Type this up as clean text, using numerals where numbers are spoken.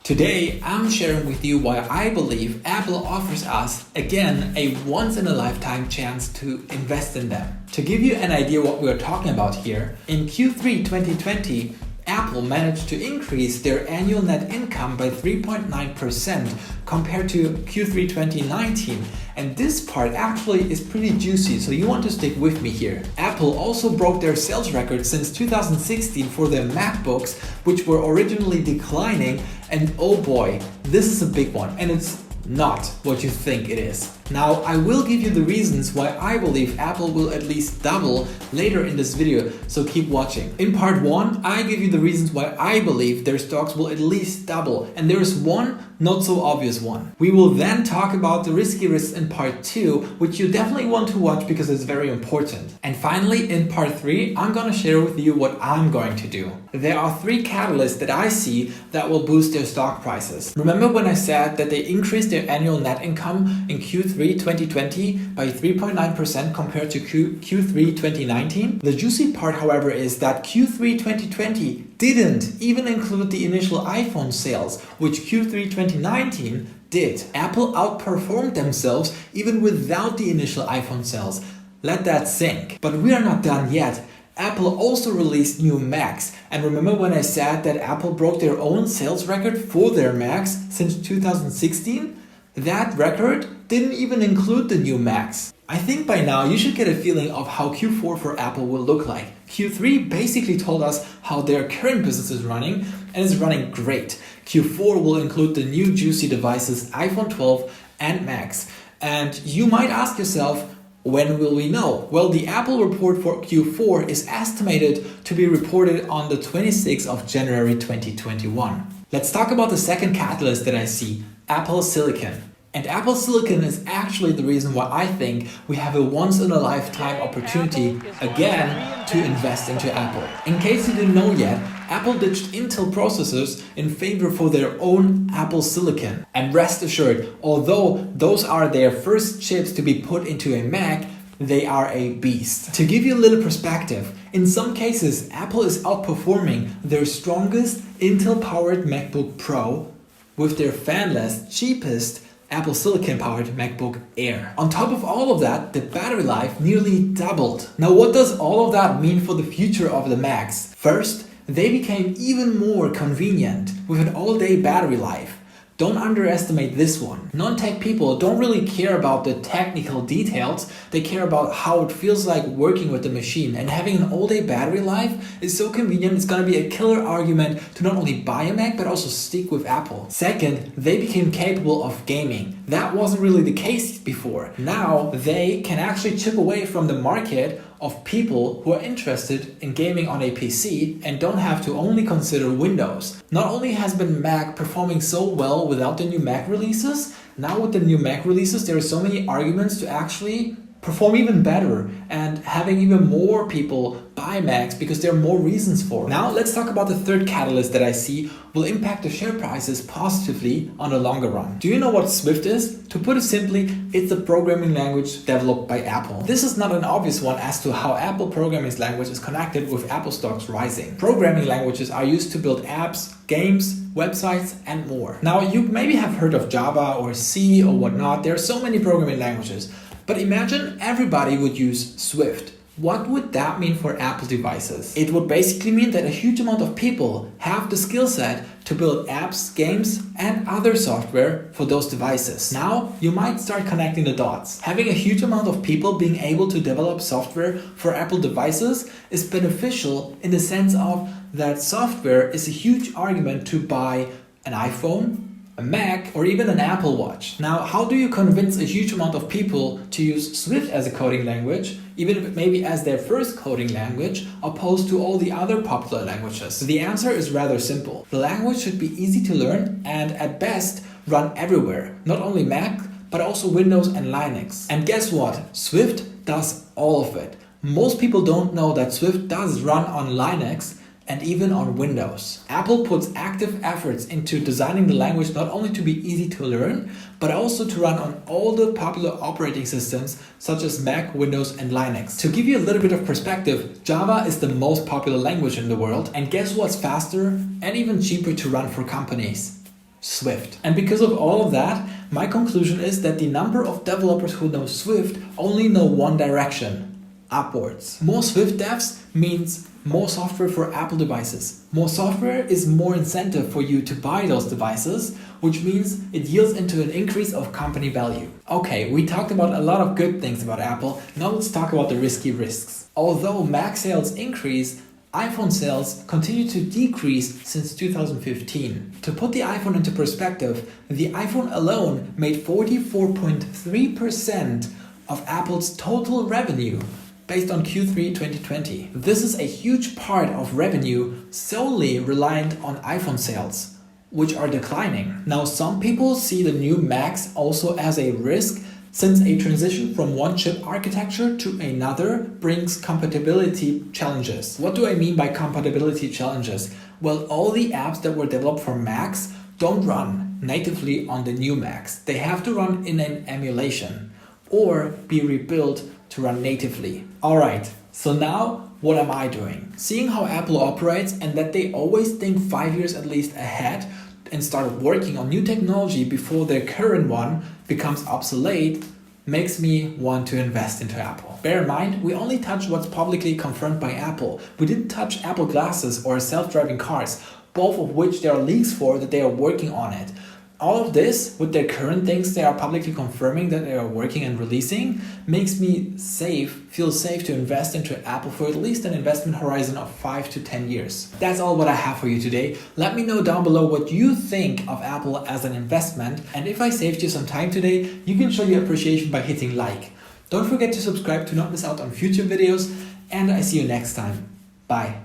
Today, I'm sharing with you why I believe Apple offers us, again, a once-in-a-lifetime chance to invest in them. To give you an idea what we're talking about here, in Q3 2020, Apple managed to increase their annual net income by 3.9% compared to Q3 2019. And this part actually is pretty juicy, so you want to stick with me here. Apple also broke their sales record since 2016 for their MacBooks, which were originally declining. And oh boy, this is a big one, and it's not what you think it is. Now, I will give you the reasons why I believe Apple will at least double later in this video, so keep watching. In part 1, I give you the reasons why I believe their stocks will at least double, and there is one not so obvious one. We will then talk about the risky risks in part 2, which you definitely want to watch because it's very important. And finally, in part 3, I'm gonna share with you what I'm going to do. There are 3 catalysts that I see that will boost their stock prices. Remember when I said that they increased their annual net income in Q3 2020 by 3.9% compared to Q3 2019? The juicy part, however, is that Q3 2020 didn't even include the initial iPhone sales, which Q3 2019 did. Apple outperformed themselves even without the initial iPhone sales. Let that sink. But we are not done yet. Apple also released new Macs. And remember when I said that Apple broke their own sales record for their Macs since 2016? That record didn't even include the new Macs. I think by now you should get a feeling of how Q4 for Apple will look like. Q3 basically told us how their current business is running, and it's running great. Q4 will include the new juicy devices iPhone 12 and Macs. And you might ask yourself, when will we know? Well, the Apple report for Q4 is estimated to be reported on the 26th of January 2021. Let's talk about the second catalyst that I see, Apple Silicon. And Apple Silicon is actually the reason why I think we have a once-in-a-lifetime opportunity again to invest into Apple. In case you didn't know yet, Apple ditched Intel processors in favor for their own Apple Silicon. And rest assured, although those are their first chips to be put into a Mac, they are a beast. To give you a little perspective, in some cases, Apple is outperforming their strongest Intel-powered MacBook Pro with their fanless, cheapest Apple Silicon-powered MacBook Air. On top of all of that, the battery life nearly doubled. Now, what does all of that mean for the future of the Macs? First, they became even more convenient with an all-day battery life. Don't underestimate this one. Non-tech people don't really care about the technical details, they care about how it feels like working with the machine, and having an all-day battery life is so convenient, it's gonna be a killer argument to not only buy a Mac but also stick with Apple. Second, they became capable of gaming. That wasn't really the case before. Now they can actually chip away from the market of people who are interested in gaming on a PC and don't have to only consider Windows. Not only has been Mac performing so well without the new Mac releases, now with the new Mac releases there are so many arguments to actually perform even better and having even more people buy Macs because there are more reasons for it. Now let's talk about the third catalyst that I see will impact the share prices positively on the longer run. Do you know what Swift is? To put it simply, it's a programming language developed by Apple. This is not an obvious one as to how Apple programming language is connected with Apple stocks rising. Programming languages are used to build apps, games, websites, and more. Now you maybe have heard of Java or C or whatnot. There are so many programming languages. But imagine everybody would use Swift. What would that mean for Apple devices? It would basically mean that a huge amount of people have the skill set to build apps, games, and other software for those devices. Now, you might start connecting the dots. Having a huge amount of people being able to develop software for Apple devices is beneficial in the sense of that software is a huge argument to buy an iPhone, a Mac, or even an Apple Watch. Now, how do you convince a huge amount of people to use Swift as a coding language, even if maybe as their first coding language, opposed to all the other popular languages? The answer is rather simple. The language should be easy to learn and at best run everywhere, not only Mac, but also Windows and Linux. And guess what? Swift does all of it. Most people don't know that Swift does run on Linux and even on Windows. Apple puts active efforts into designing the language not only to be easy to learn, but also to run on all the popular operating systems such as Mac, Windows, and Linux. To give you a little bit of perspective, Java is the most popular language in the world, and guess what's faster and even cheaper to run for companies? Swift. And because of all of that, my conclusion is that the number of developers who know Swift only know one direction: upwards. More Swift devs means more software for Apple devices. More software is more incentive for you to buy those devices, which means it yields into an increase of company value. Okay, we talked about a lot of good things about Apple. Now let's talk about the risky risks. Although Mac sales increase, iPhone sales continue to decrease since 2015. To put the iPhone into perspective, the iPhone alone made 44.3% of Apple's total revenue based on Q3 2020. This is a huge part of revenue solely reliant on iPhone sales, which are declining. Now, some people see the new Macs also as a risk, since a transition from one chip architecture to another brings compatibility challenges. What do I mean by compatibility challenges? Well, all the apps that were developed for Macs don't run natively on the new Macs. They have to run in an emulation or be rebuilt to run natively. Alright, so now what am I doing? Seeing how Apple operates and that they always think 5 years at least ahead and start working on new technology before their current one becomes obsolete makes me want to invest into Apple. Bear in mind, we only touch what's publicly confirmed by Apple. We didn't touch Apple glasses or self-driving cars, both of which there are leaks for that they are working on it. All of this, with their current things they are publicly confirming that they are working and releasing, makes me feel safe to invest into Apple for at least an investment horizon of 5 to 10 years. That's all what I have for you today. Let me know down below what you think of Apple as an investment, and if I saved you some time today, you can show your appreciation by hitting like. Don't forget to subscribe to not miss out on future videos, and I see you next time. Bye.